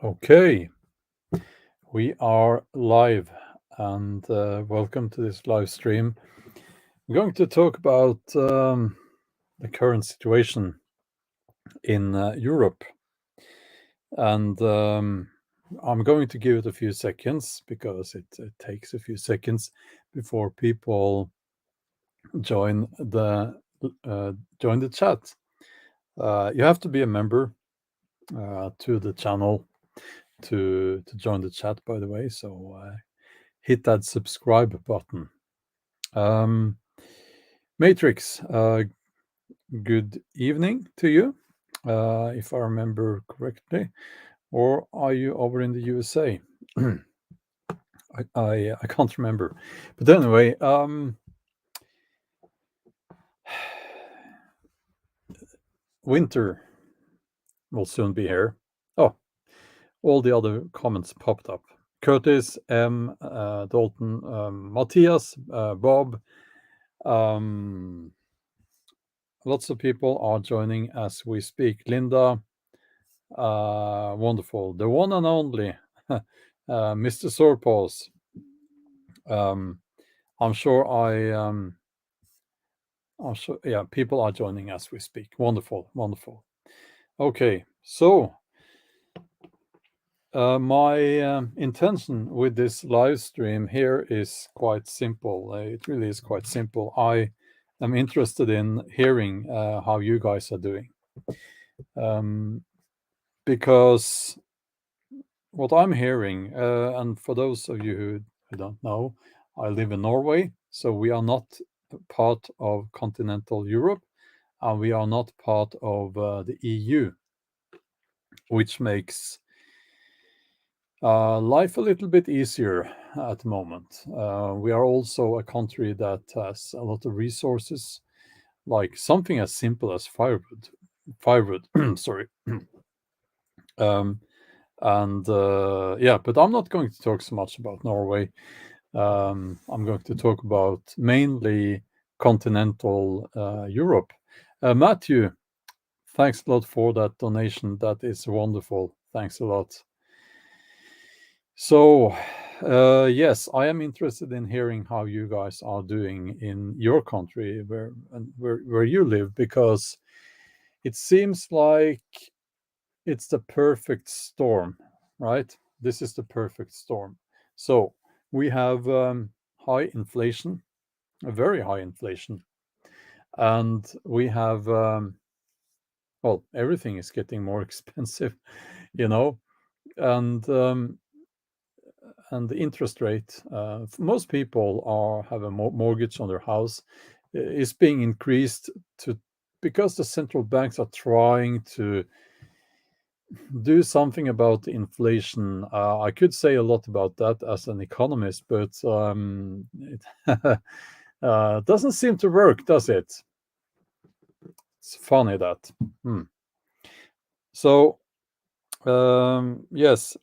Okay, we are live and welcome to this live stream. I'm going to talk about the current situation in Europe, and I'm going to give it a few seconds because it takes a few seconds before people join the chat. You have to be a member to the channel to join the chat, by the way. So hit that subscribe button. Matrix, good evening to you, if I remember correctly. Or are you over in the USA? I can't remember. But anyway, winter will soon be here. Oh, all the other comments popped up. Curtis, M, Dalton, Matthias, Bob. Lots of people are joining as we speak. Linda, wonderful. The one and only Mr. Sorpos. I'm sure I'm sure, yeah, people are joining as we speak. Wonderful, wonderful. Okay, so my intention with this live stream here is quite simple. It really is quite simple. I am interested in hearing how you guys are doing. Because what I'm hearing, and for those of you who don't know, I live in Norway, so we are not part of continental Europe, and we are not part of the EU, which makes life a little bit easier at the moment. We are also a country that has a lot of resources, like something as simple as firewood. Firewood, sorry. And yeah, but I'm not going to talk so much about Norway. I'm going to talk about mainly continental Europe. Matthew, thanks a lot for that donation. That is wonderful. Thanks a lot. So, yes, I am interested in hearing how you guys are doing in your country, where you live, because it seems like it's the perfect storm, right? This is the perfect storm. So we have high inflation, a very high inflation, and we have well, everything is getting more expensive, you know, and the interest rate. Most people have a mortgage on their house is being increased to because the central banks are trying to do something about the inflation. I could say a lot about that as an economist, but it doesn't seem to work, does it? It's funny that. So, yes,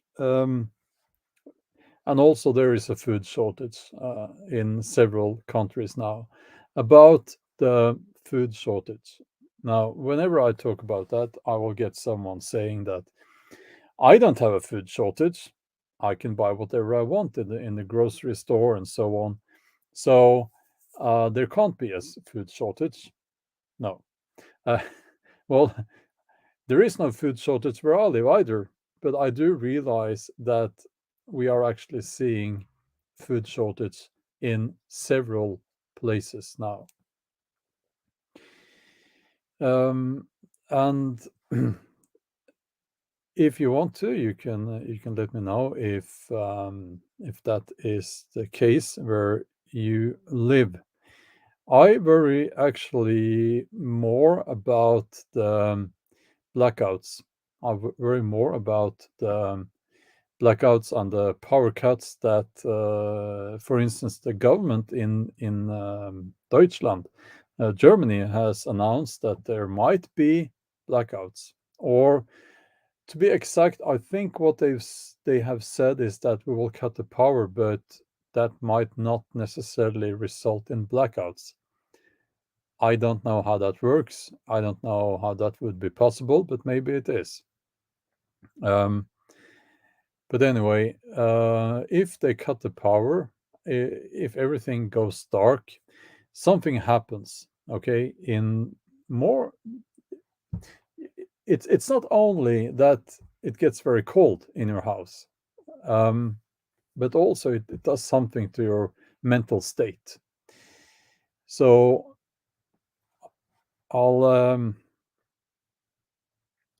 and also there is a food shortage in several countries now. About the food shortage. Now, whenever I talk about that, I will get someone saying that I don't have a food shortage. I can buy whatever I want in the grocery store and so on. So there can't be a food shortage. No. Uh, well, there is no food shortage where I live either. But I do realize that we are actually seeing food shortage in several places now. And if you want to, you can let me know if that is the case where you live. I worry actually more about the blackouts. I worry more about the blackouts and the power cuts that, for instance, the government in Deutschland, Germany, has announced that there might be blackouts. Or to be exact, I think what they have said is that we will cut the power, but that might not necessarily result in blackouts. I don't know how that works. I don't know how that would be possible, but maybe it is. Um, But anyway, if they cut the power, if everything goes dark, something happens. Okay, in more, it's not only that it gets very cold in your house, um, but also it does something to your mental state. So I'll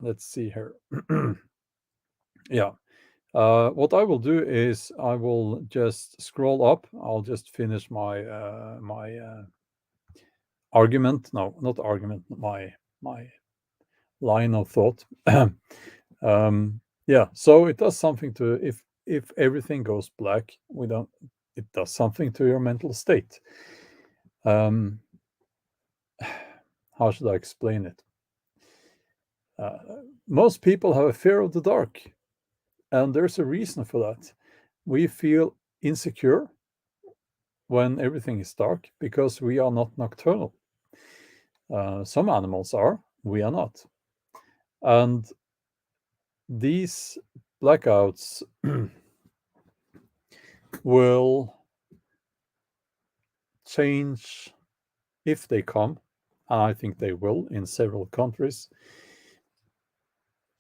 let's see here. Yeah. What I will do is I will just scroll up. I'll just finish my argument. No, not argument. My line of thought. Yeah. So it does something to if everything goes black, we don't. It does something to your mental state. Um, how should I explain it? Uh, Most people have a fear of the dark, and there's a reason for that. We feel insecure when everything is dark because we are not nocturnal. Some animals are, we are not. And these blackouts will change if they come. And I think they will in several countries.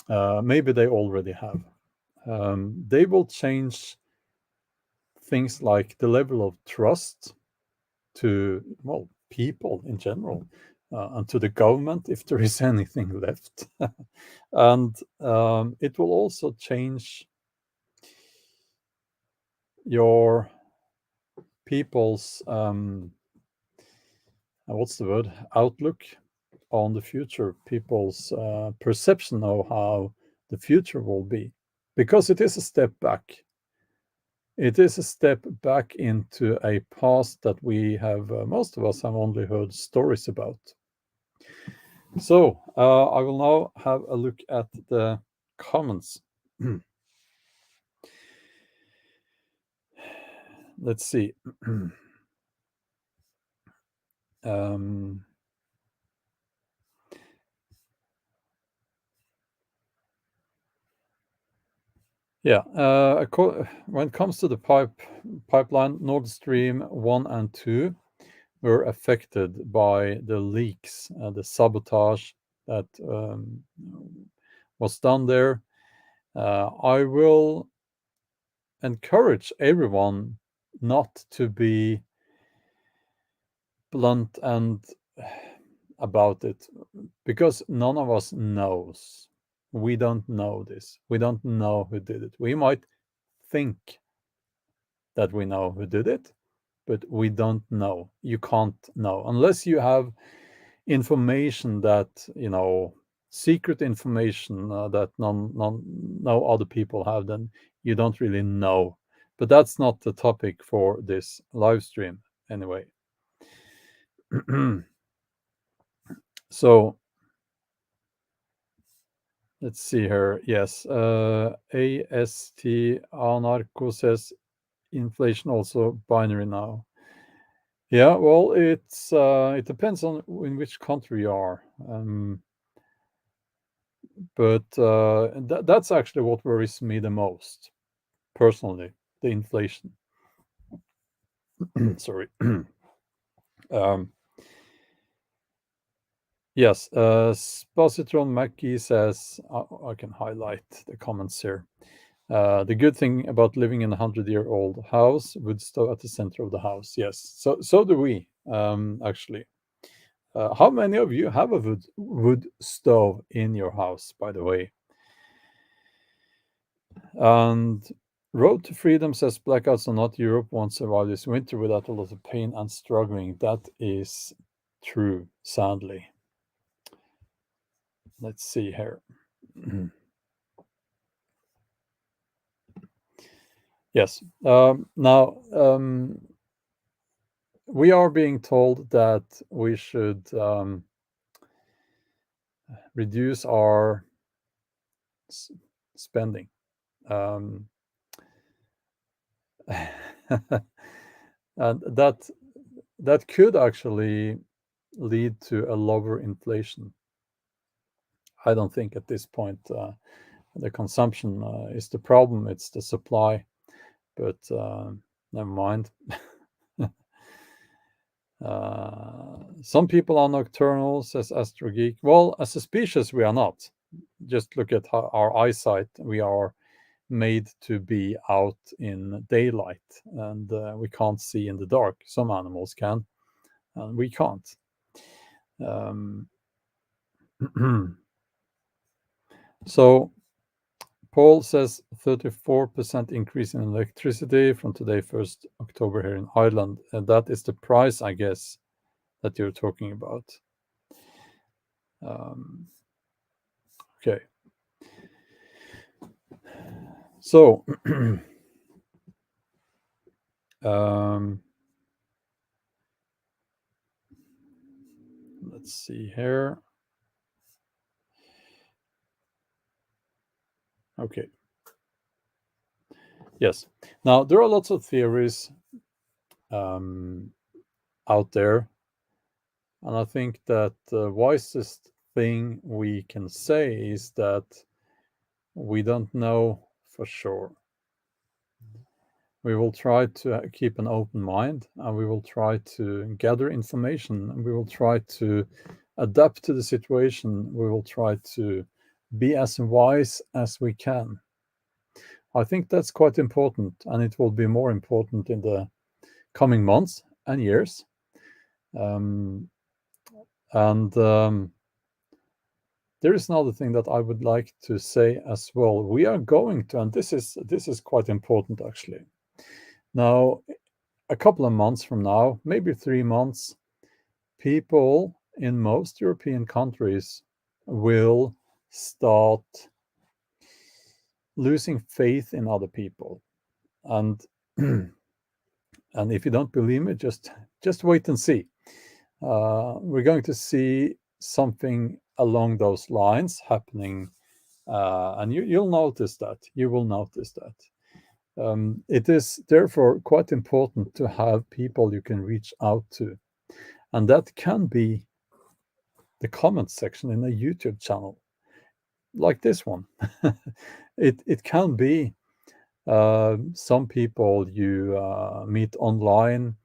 Maybe they already have. They will change things like the level of trust to, well, people in general, and to the government if there is anything left. And it will also change your people's what's the word, outlook on the future, people's perception of how the future will be, because it is a step back. It is a step back into a past that we have, most of us have only heard stories about. So I will now have a look at the comments. Let's see. um, yeah, when it comes to the pipeline, Nord Stream 1 and 2 were affected by the leaks, the sabotage that was done there. I will encourage everyone not to be blunt and about it, because none of us knows. We don't know this. We don't know who did it. We might think that we know who did it, but we don't know. You can't know unless you have information that, secret information, that no other people have. Then you don't really know. But that's not the topic for this live stream anyway. So let's see here. Yes, AST Anarcho says inflation also binary now. Yeah, well, it depends on in which country you are. But that's actually what worries me the most, personally, the inflation. Sorry. um, yes, Spositron Mackie says, I can highlight the comments here. The good thing about living in a 100-year-old house, wood stove at the center of the house. Yes, so do we, actually. How many of you have a wood stove in your house, by the way? And Road to Freedom says blackouts are not Europe won't survive this winter without a lot of pain and struggling. That is true, sadly. Let's see here. Yes. Now, we are being told that we should reduce our spending. And that could actually lead to a lower inflation. I don't think at this point the consumption is the problem, it's the supply. But never mind. Some people are nocturnal, says Astrogeek. Well, as a species, we are not. Just look at our eyesight. We are made to be out in daylight, and we can't see in the dark. Some animals can, and we can't. So Paul says 34% increase in electricity from today, 1st October here in Ireland. And that is the price, I guess, that you're talking about. Okay. So, let's see here. Okay. Yes. Now, there are lots of theories out there. And I think that the wisest thing we can say is that we don't know for sure. We will try to keep an open mind, and we will try to gather information, and we will try to adapt to the situation. We will try to be as wise as we can. I think that's quite important, and it will be more important in the coming months and years. There is another thing that I would like to say as well. We are going to, and this is quite important actually. Now, a couple of months from now, maybe 3 months, people in most European countries will start losing faith in other people. And and if you don't believe me, just wait and see. We're going to see something along those lines happening, and you'll notice that. You will notice that. It is therefore quite important to have people you can reach out to, and that can be the comment section in a YouTube channel like this one. It can be some people you meet online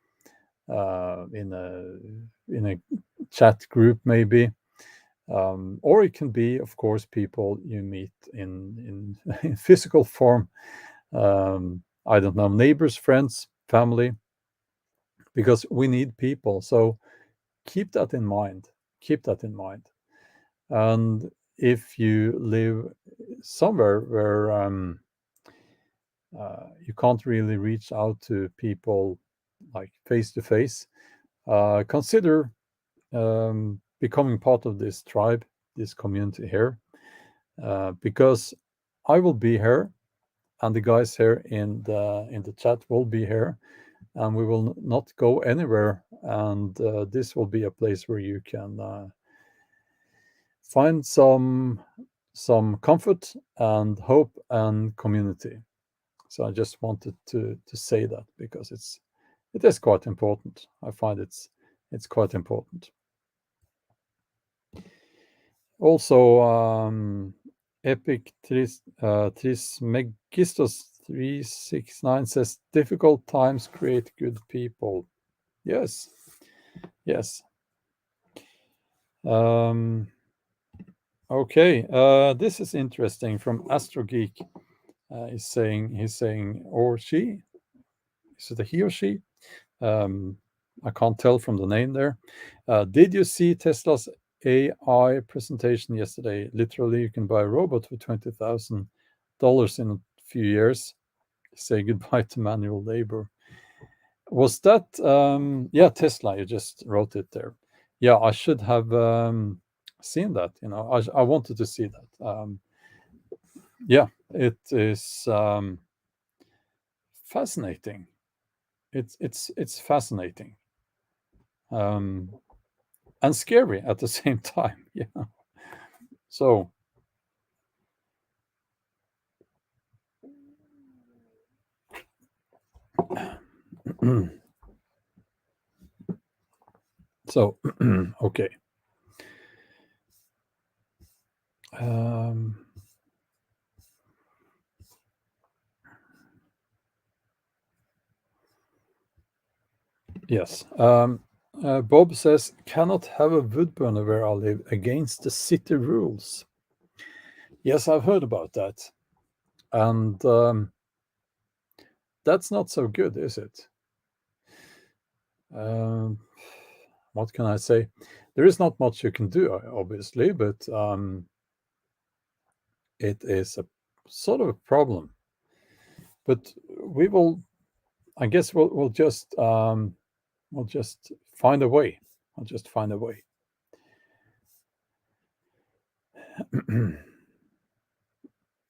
in a chat group maybe, or it can be, of course, people you meet in physical form. I don't know, neighbors, friends, family, because we need people. So keep that in mind. Keep that in mind. And if you live somewhere where you can't really reach out to people like face to face, consider becoming part of this tribe, this community here, because I will be here, and the guys here in the chat will be here, and we will not go anywhere. And this will be a place where you can find some comfort and hope and community. So I just wanted to say that because it is quite important. I find it's quite important. Also, Epic Trismegistos 369 says difficult times create good people. Yes, yes. Okay, this is interesting from Astrogeek. He's saying, or she, is it a he or she? I can't tell from the name there. Did you see Tesla's AI presentation yesterday? Literally, you can buy a robot for $20,000 in a few years. Say goodbye to manual labor. Was that yeah, Tesla? You just wrote it there. Yeah, I should have seen that. You know, I wanted to see that. Yeah, it is fascinating. It's fascinating. And scary at the same time. Yeah. So so okay. Yes. Bob says, cannot have a wood burner where I live against the city rules. Yes, I've heard about that. And that's not so good, is it? Um, what can I say? There is not much you can do, obviously, but it is a sort of a problem. But we will, I guess, we'll just find a way. I'll just find a way.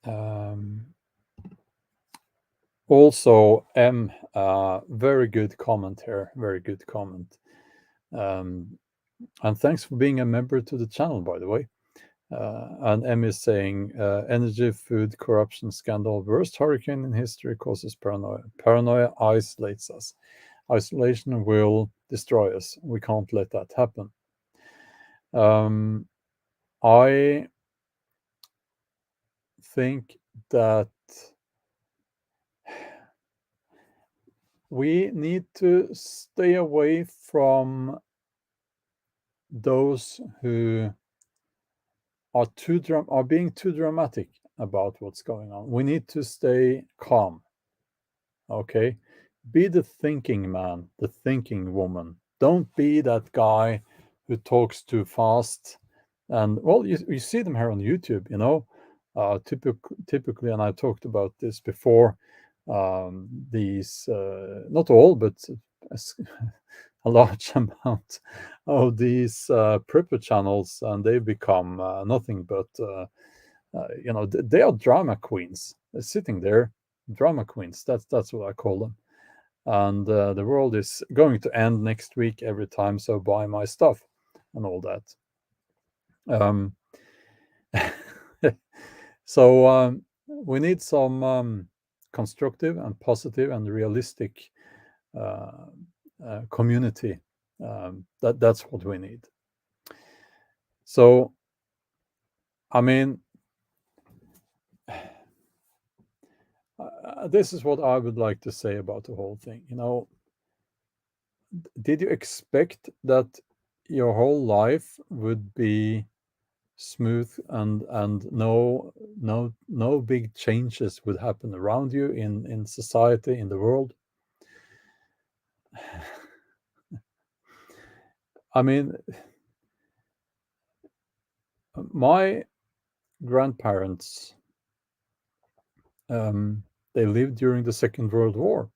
um, Also, very good comment here. Very good comment. Um, and thanks for being a member to the channel, by the way. And M is saying, energy, food, corruption scandal, worst hurricane in history causes paranoia. Paranoia isolates us. Isolation will destroy us. We can't let that happen. Um, I think that we need to stay away from those who are being too dramatic about what's going on. We need to stay calm. Okay, be the thinking man, the thinking woman. Don't be that guy who talks too fast. And well, you see them here on YouTube, typically, and I talked about this before. These, not all, but a large amount of these prepper channels, and they become nothing but, they are drama queens. They're sitting there, drama queens. That's what I call them. And the world is going to end next week every time, so buy my stuff and all that. Um, so we need some constructive and positive and realistic community. That's what we need. So, I mean, this is what I would like to say about the whole thing. Did you expect that your whole life would be smooth and no big changes would happen around you in society, in the world? I mean, my grandparents, they lived during the Second World War,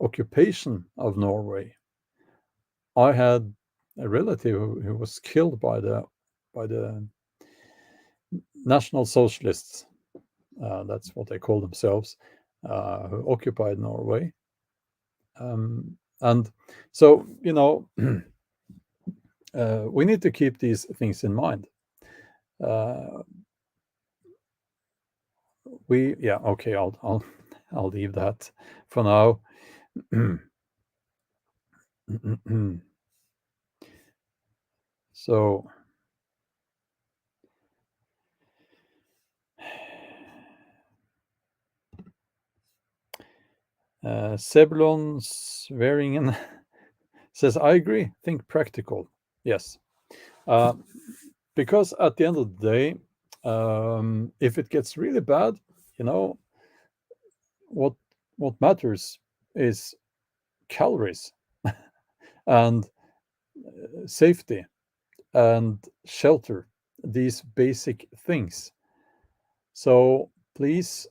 occupation of Norway. I had a relative who was killed by the National Socialists. That's what they call themselves, who occupied Norway. And so, we need to keep these things in mind. Okay, I'll leave that for now. So, Sebulon Swearingen says, I agree, think practical. Yes. Because at the end of the day, if it gets really bad, you know, what matters is calories and safety and shelter, these basic things. So please,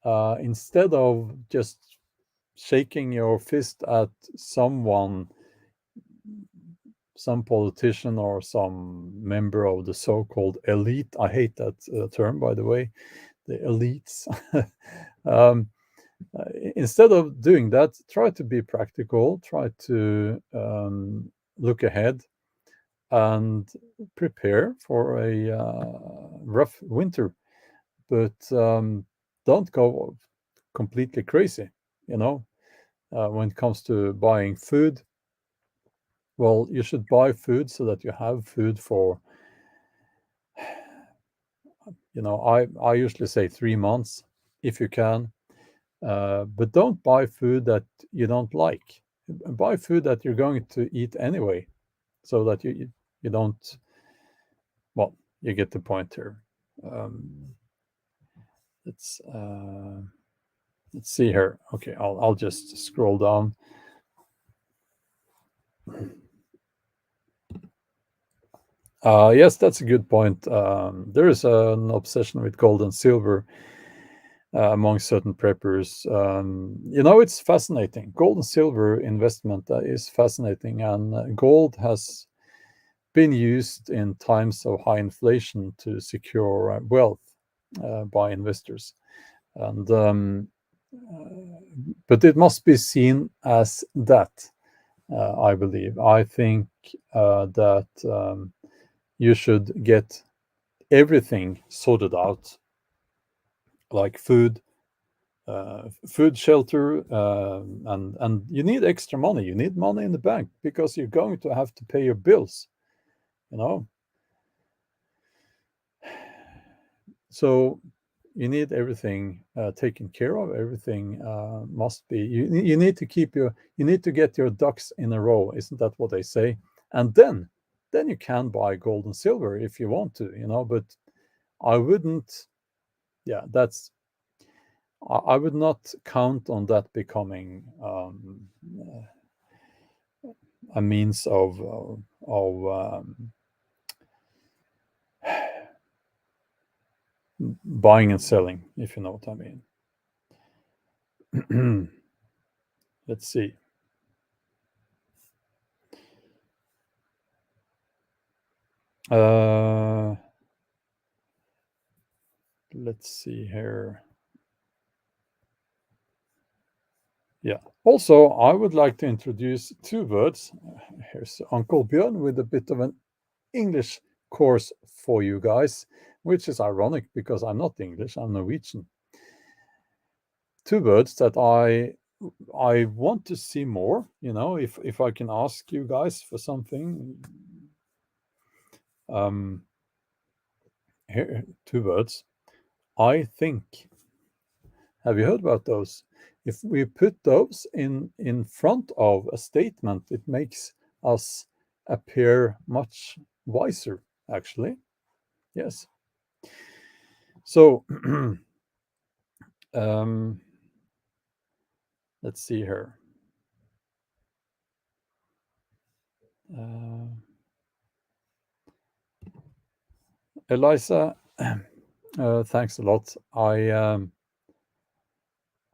instead of just shaking your fist at someone, some politician or some member of the so-called elite, I hate that term, by the way, the elites. um, Instead of doing that, try to be practical, try to look ahead and prepare for a rough winter, but don't go completely crazy, when it comes to buying food. Well, you should buy food so that you have food for, I usually say 3 months if you can, but don't buy food that you don't like. buy food that you're going to eat anyway, so that you don't. Well, you get the point here. Um, let's uh, let's see here. Okay, I'll just scroll down. Yes, that's a good point. There is an obsession with gold and silver among certain preppers. It's fascinating. Gold and silver investment is fascinating, and gold has been used in times of high inflation to secure wealth by investors. And but it must be seen as that. I believe. I think that you should get everything sorted out, like food, shelter, and you need extra money. You need money in the bank because you're going to have to pay your bills. You know, so you need everything taken care of. Everything must be. You need to keep your. You need to get your ducks in a row. Isn't that what they say? And then you can buy gold and silver if you want to. But I wouldn't. Yeah, that's. I would not count on that becoming a means of buying and selling, if you know what I mean. Let's see. Uh, let's see here. Yeah. Also, I would like to introduce two words. Here's Uncle Bjorn with a bit of an English course for you guys, which is ironic because I'm not English, I'm Norwegian. Two words that I want to see more, if I can ask you guys for something. Here, two words. I think. Have you heard about those? If we put those in front of a statement, it makes us appear much wiser, actually. Yes. So, um, let's see here. Uh, Eliza, thanks a lot. I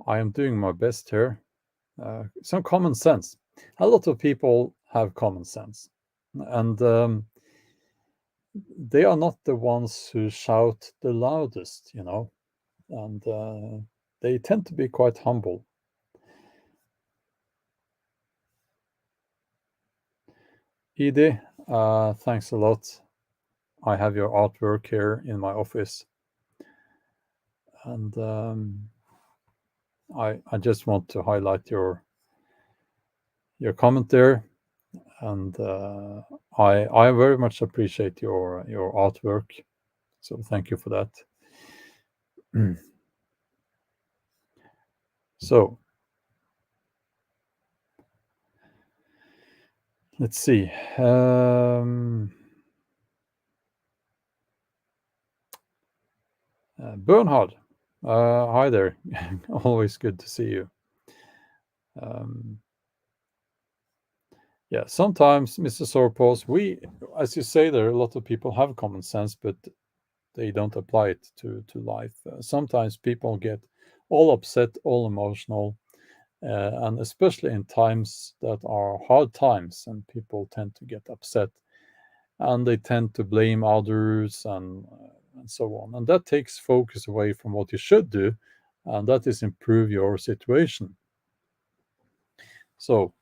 am doing my best here. Some common sense. A lot of people have common sense, and they are not the ones who shout the loudest, and they tend to be quite humble. Edie, thanks a lot. I have your artwork here in my office, and I just want to highlight your comment there, and I very much appreciate your artwork. So thank you for that. So let's see. Bernhard, hi there. Always good to see you. Um, yeah, sometimes, Mr. Sorpos, as you say, there a lot of people have common sense, but they don't apply it to life. Sometimes people get all upset, all emotional, and especially in times that are hard times, and people tend to get upset, and they tend to blame others and so on, and that takes focus away from what you should do, and that is improve your situation. So,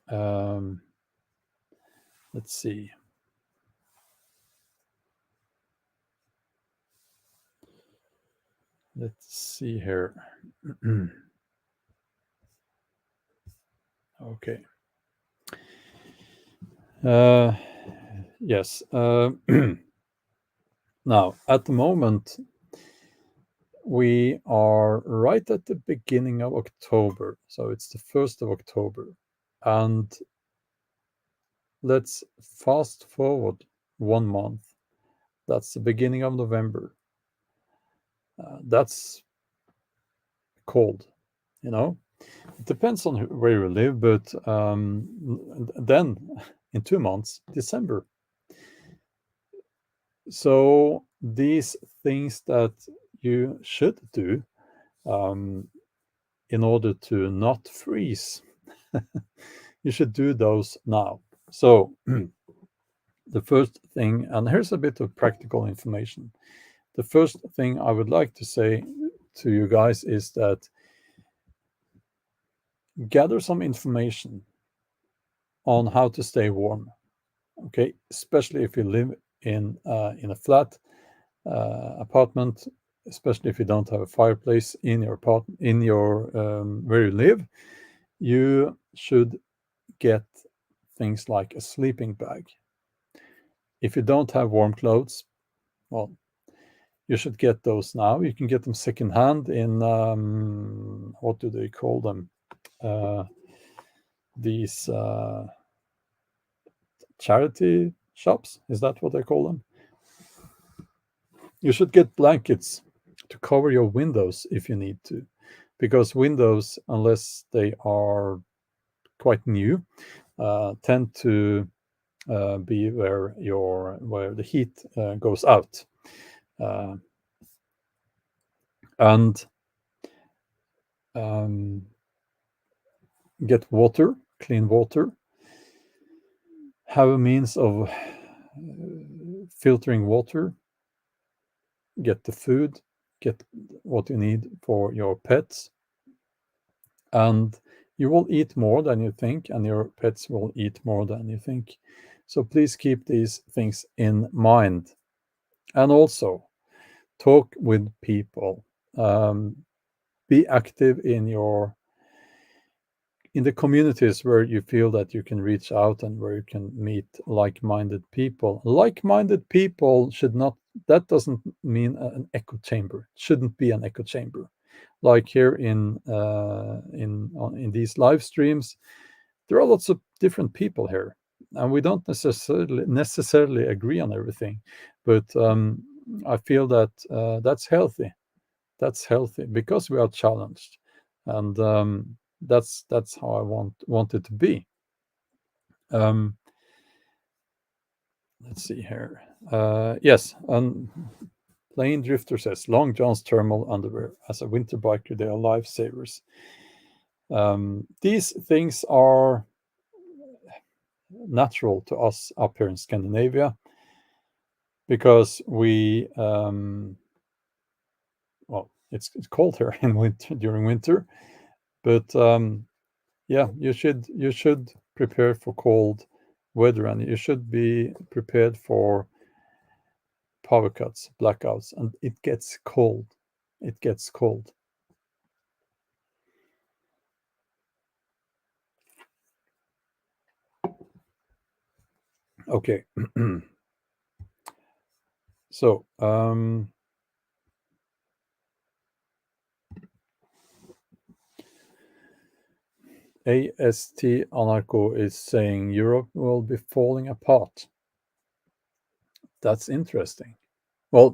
um, let's see. Let's see here. Okay. Yes. Now, at the moment, we are right at the beginning of October, so it's the 1st of October. And let's fast forward 1 month. That's the beginning of November. That's cold, you know. It depends on where you live, but then in 2 months, December. So these things that you should do um, in order to not freeze, you should do those now. So the first thing, and here's a bit of practical information. The first thing I would like to say to you guys is that gather some information on how to stay warm. Okay, especially if you live in a flat apartment, especially if you don't have a fireplace in your where you live, you should get things like a sleeping bag. If you don't have warm clothes, well, you should get those now. You can get them secondhand in what do they call them? These charity shops. Is that what they call them? You should get blankets to cover your windows if you need to, because windows, unless they are quite new, tend to be where the heat goes out, uh, and um, get water, clean water. Have a means of filtering water. Get the food. Get what you need for your pets, and you will eat more than you think, and your pets will eat more than you think. So please keep these things in mind. And also, talk with people. Be active in the communities where you feel that you can reach out and where you can meet like-minded people. Like-minded people should not. That doesn't mean an echo chamber. It shouldn't be an echo chamber. Like here in these live streams, there are lots of different people here, and we don't necessarily agree on everything, but I feel that that's healthy. That's healthy because we are challenged, and that's how I want it to be. Um, let's see here. Yes, and Plain Drifter says Long John's thermal underwear as a winter biker, they are lifesavers. These things are natural to us up here in Scandinavia because well, it's cold here in winter during winter, but yeah, you should prepare for cold weather, and you should be prepared for power cuts, blackouts, and it gets cold. It gets cold. Okay. So, AST Anarcho is saying Europe will be falling apart. That's interesting. Well,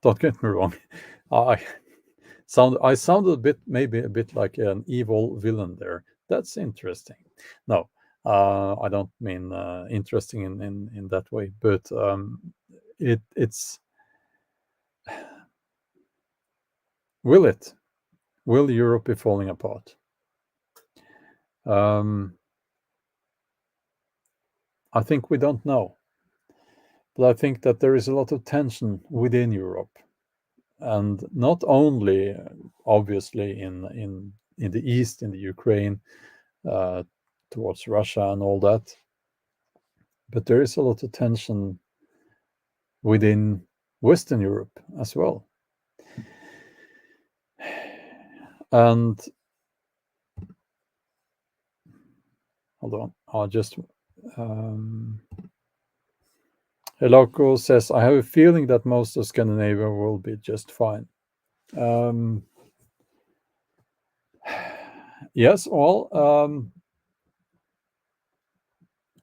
don't get me wrong. I I sounded maybe a bit like an evil villain there. That's interesting. No, I don't mean interesting in that way, but it's will it? Will Europe be falling apart? Um, I think we don't know, but I think that there is a lot of tension within Europe, and not only obviously in the east, in the Ukraine, uh, towards Russia and all that, but there is a lot of tension within Western Europe as well. And hold on, I'll just. Helako says, I have a feeling that most of Scandinavia will be just fine. Um, yes, well,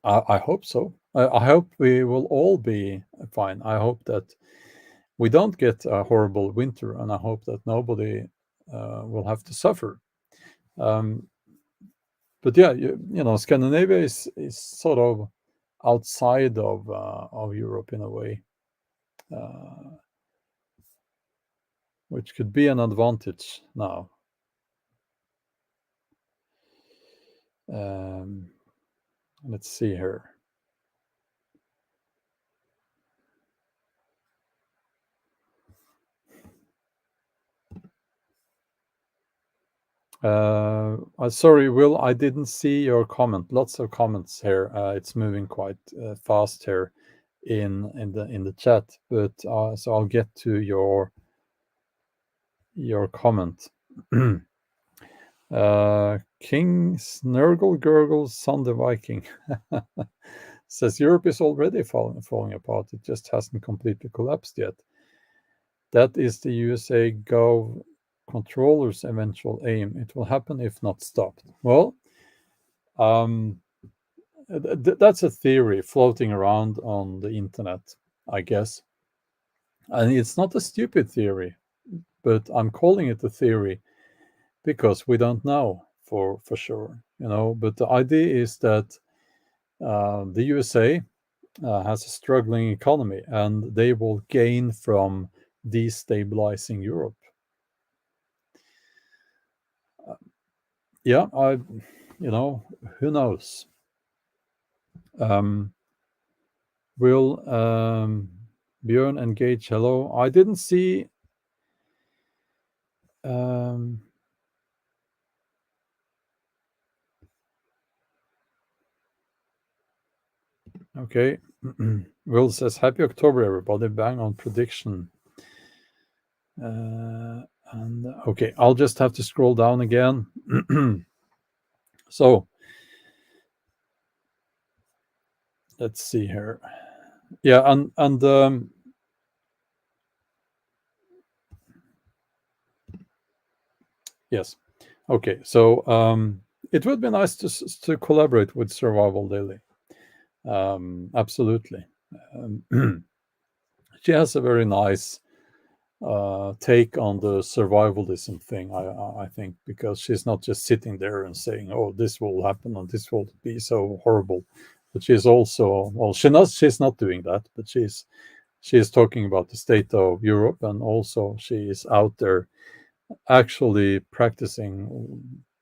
I hope so. I hope we will all be fine. I hope that we don't get a horrible winter, and I hope that nobody will have to suffer. Um, but yeah, Scandinavia is sort of outside of Europe in a way, uh, which could be an advantage now. Um, let's see here. Sorry, Will, I didn't see your comment. Lots of comments here. It's moving quite fast here in the chat, but so I'll get to your comment. King Snurgle Gurgle Sunday Viking says Europe is already falling apart. It just hasn't completely collapsed yet. That is the USA Gov controller's eventual aim. It will happen if not stopped. Well, um, that's a theory floating around on the internet, I guess. And it's not a stupid theory, but I'm calling it a theory because we don't know for sure, But the idea is that the USA has a struggling economy, and they will gain from destabilizing Europe. Uh, yeah, who knows? Um, will Bjorn engage? Hello, I didn't see. Um, okay, Will says Happy October, everybody. Bang on prediction. And okay, I'll just have to scroll down again. So let's see here. Yeah, and yes, okay. So it would be nice to collaborate with Survival Daily. Absolutely. She has a very nice take on the survivalism thing. I think because she's not just sitting there and saying, "Oh, this will happen and this will be so horrible," but she's also she's not doing that, but she's talking about the state of Europe, and also she is out there actually practicing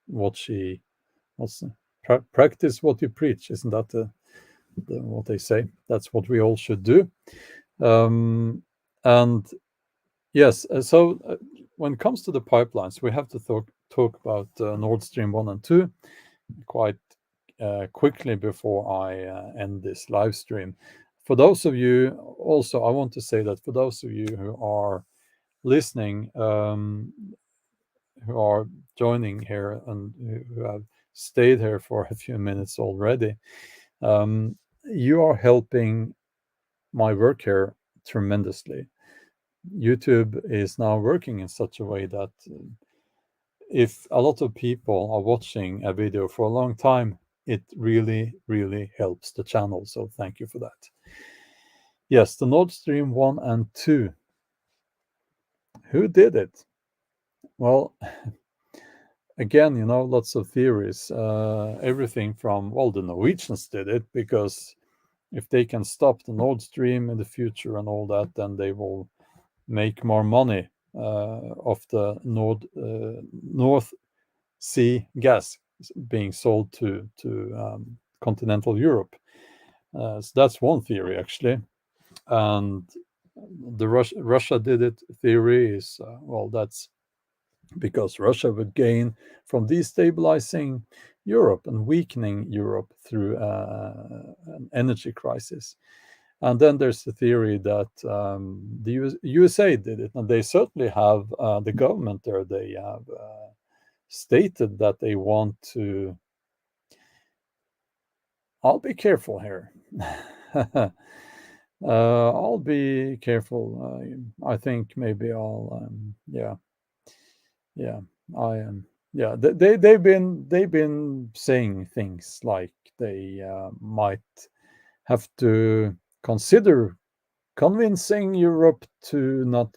what she what's practice what you preach. Isn't that what they say? That's what we all should do. And yes, when it comes to the pipelines, we have to talk about Nord Stream 1 and 2 quite quickly before I end this live stream. For those of you, also, I want to say that for those of you who are listening, who are joining here and who have stayed here for a few minutes already, you are helping my work here tremendously. YouTube is now working in such a way that if a lot of people are watching a video for a long time, it really, really helps the channel. So thank you for that. Yes, the Nord Stream 1 and 2. Who did it? Well, again, lots of theories. Everything from, well, the Norwegians did it because if they can stop the Nord Stream in the future and all that, then they will make more money of the North Sea gas being sold to continental Europe. So that's one theory, actually. And the Russia did it theory is well, that's because Russia would gain from destabilizing Europe and weakening Europe through an energy crisis. And then there's the theory that the USA did it, and they certainly have the government there. They have stated that they want to. I'll be careful here. I'll be careful. I think maybe I'll, yeah. Yeah, I am. Yeah, they've been saying things like they might have to consider convincing Europe to not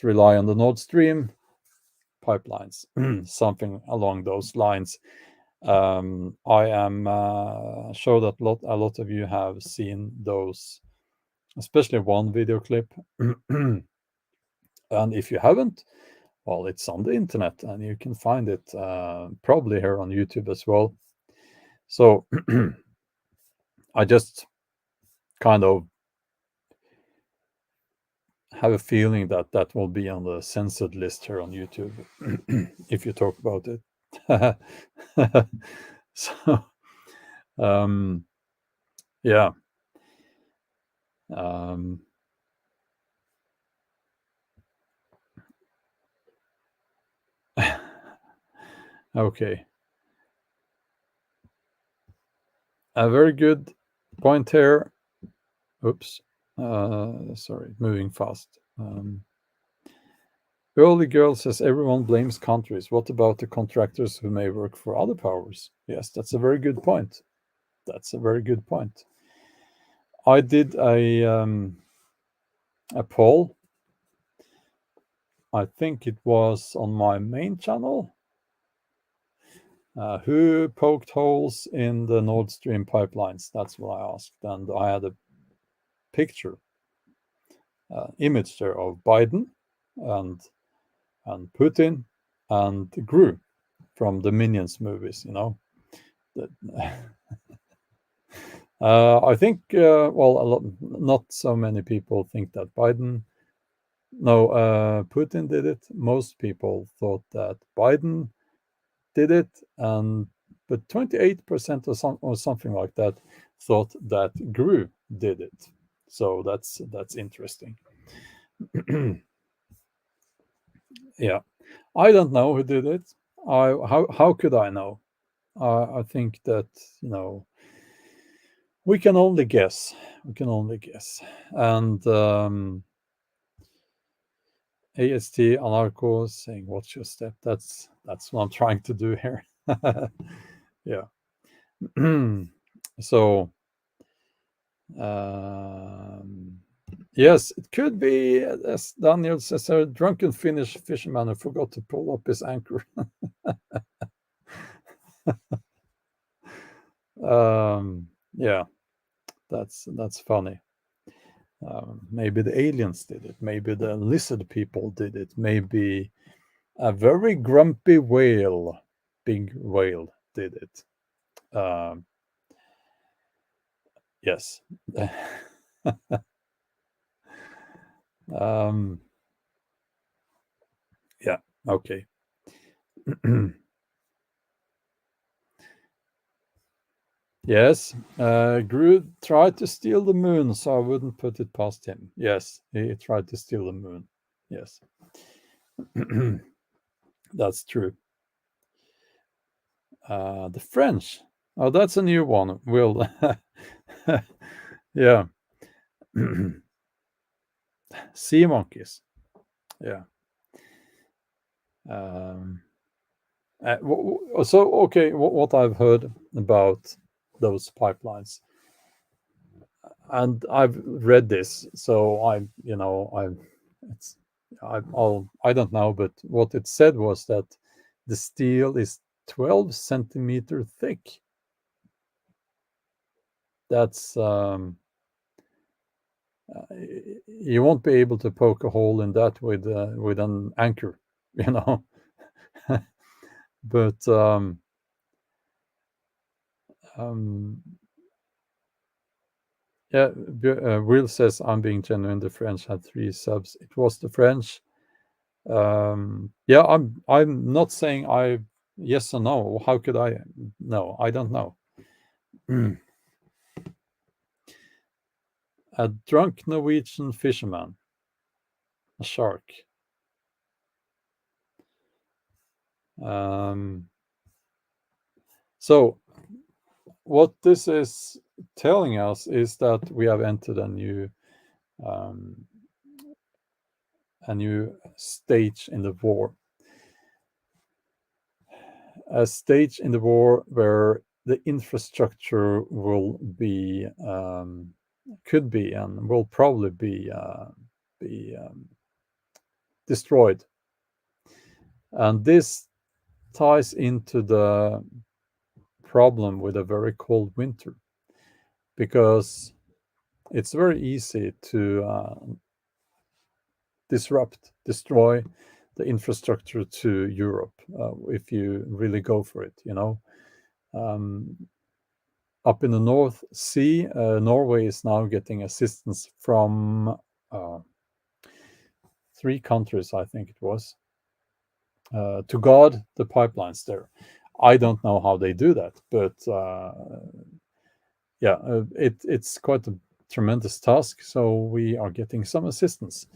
rely on the Nord Stream pipelines, something along those lines. I am sure that a lot of you have seen those, especially one video clip. And if you haven't, well, it's on the internet and you can find it probably here on YouTube as well. So I just kind of have a feeling that that will be on the censored list here on YouTube if you talk about it. So, um, yeah. Um, okay. A very good point here. Oops. Sorry, moving fast. Early Girl says everyone blames countries. What about the contractors who may work for other powers? Yes, that's a very good point. That's a very good point. I did a poll. I think it was on my main channel. Who poked holes in the Nord Stream pipelines? That's what I asked, and I had a picture, image there of Biden and Putin and Gru from the Minions movies. You know, I think well, not so many people think that Putin did it. Most people thought that Biden did it, and but 28% or something like that thought that Gru did it. So that's interesting. Yeah, I don't know who did it. How could I know? I think that we can only guess. We can only guess. And AST Anarcho saying, "What's your step?" That's what I'm trying to do here. Yeah. So um, yes, it could be, as Daniel says, a drunken Finnish fisherman who forgot to pull up his anchor. Yeah, that's funny. Maybe the aliens did it. Maybe the lizard people did it. Maybe a very grumpy whale, big whale, did it. Yes. um, yeah. Okay. Yes. Gru tried to steal the moon, so I wouldn't put it past him. Yes, he tried to steal the moon. Yes. That's true. The French. Oh, that's a new one. Will. Yeah. Sea monkeys. Yeah. Um, so, okay, what I've heard about those pipelines, and I've read this, so it's, I don't know, but what it said was that the steel is 12 centimeter thick. That's you won't be able to poke a hole in that with an anchor, you know. But um, yeah, Will says I'm being genuine. The French had 3 subs. It was the French. Yeah, I'm not saying I yes or no. How could I know? I don't know. A drunk Norwegian fisherman, a shark. So what this is telling us is that we have entered um, a new stage in the war, a stage in the war where the infrastructure will be could be and will probably be destroyed. And this ties into the problem with a very cold winter, because it's very easy to destroy the infrastructure to Europe if you really go for it. Um, Up in the North Sea, Norway is now getting assistance from uh, three countries, I think it was, to guard the pipelines there. I don't know how they do that, but yeah, it's quite a tremendous task. So we are getting some assistance,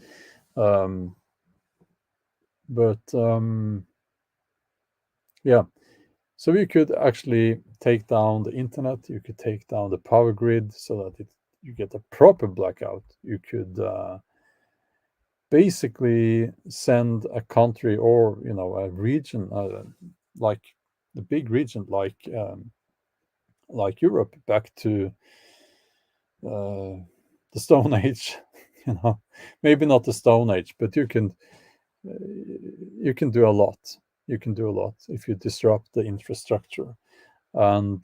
um, but yeah. So you could actually take down the internet. You could take down the power grid so that you get a proper blackout. You could basically send a country, or a region, like the big region, like Europe, back to the Stone Age. Maybe not the Stone Age, but you can do a lot. You can do a lot if you disrupt the infrastructure. And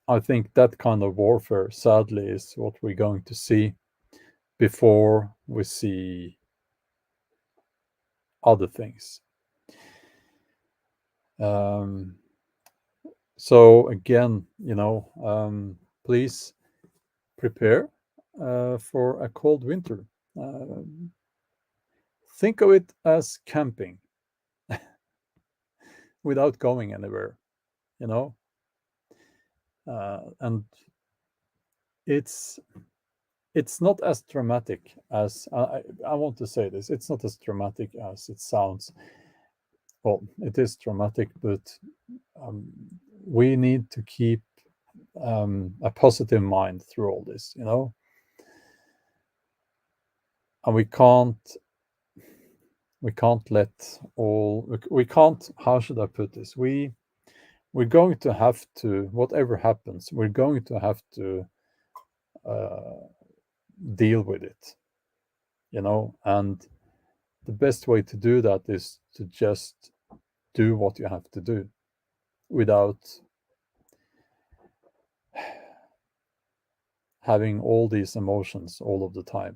I think that kind of warfare, sadly, is what we're going to see before we see other things. Um, so again, please prepare for a cold winter. Think of it as camping without going anywhere, you know. And it's not as dramatic as I want to say this. It's not as dramatic as it sounds. Well, it is dramatic, but um, we need to keep a positive mind through all this, and we can't let all we can't. How should I put this? We're going to have to, whatever happens, we're going to have to uh, deal with it, and the best way to do that is to just do what you have to do without having all these emotions all of the time.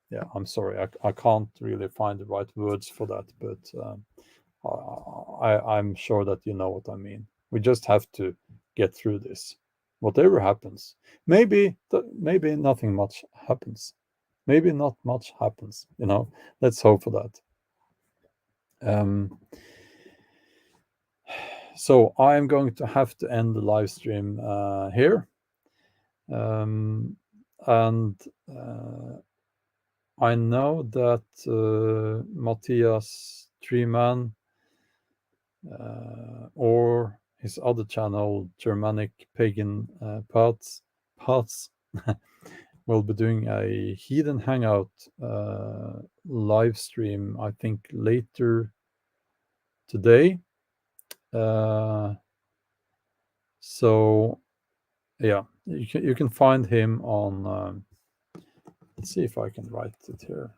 Yeah, I'm sorry, I can't really find the right words for that, but I'm sure that you know what I mean. We just have to get through this, whatever happens. Maybe nothing much happens. Maybe not much happens. Let's hope for that. So I am going to have to end the live stream here, and I know that Matthias Treeman, or his other channel, Germanic Pagan Paths, will be doing a Heathen Hangout live stream, I think, later today. So yeah, you can find him on. Let's see if I can write it here.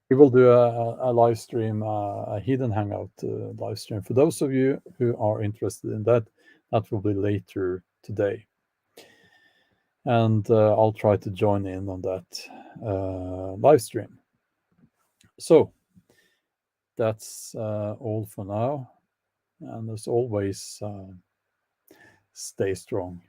We will do a live stream, a Hidden Hangout live stream. For those of you who are interested in that, that will be later today. And I'll try to join in on that live stream. So that's all for now. And as always, stay strong.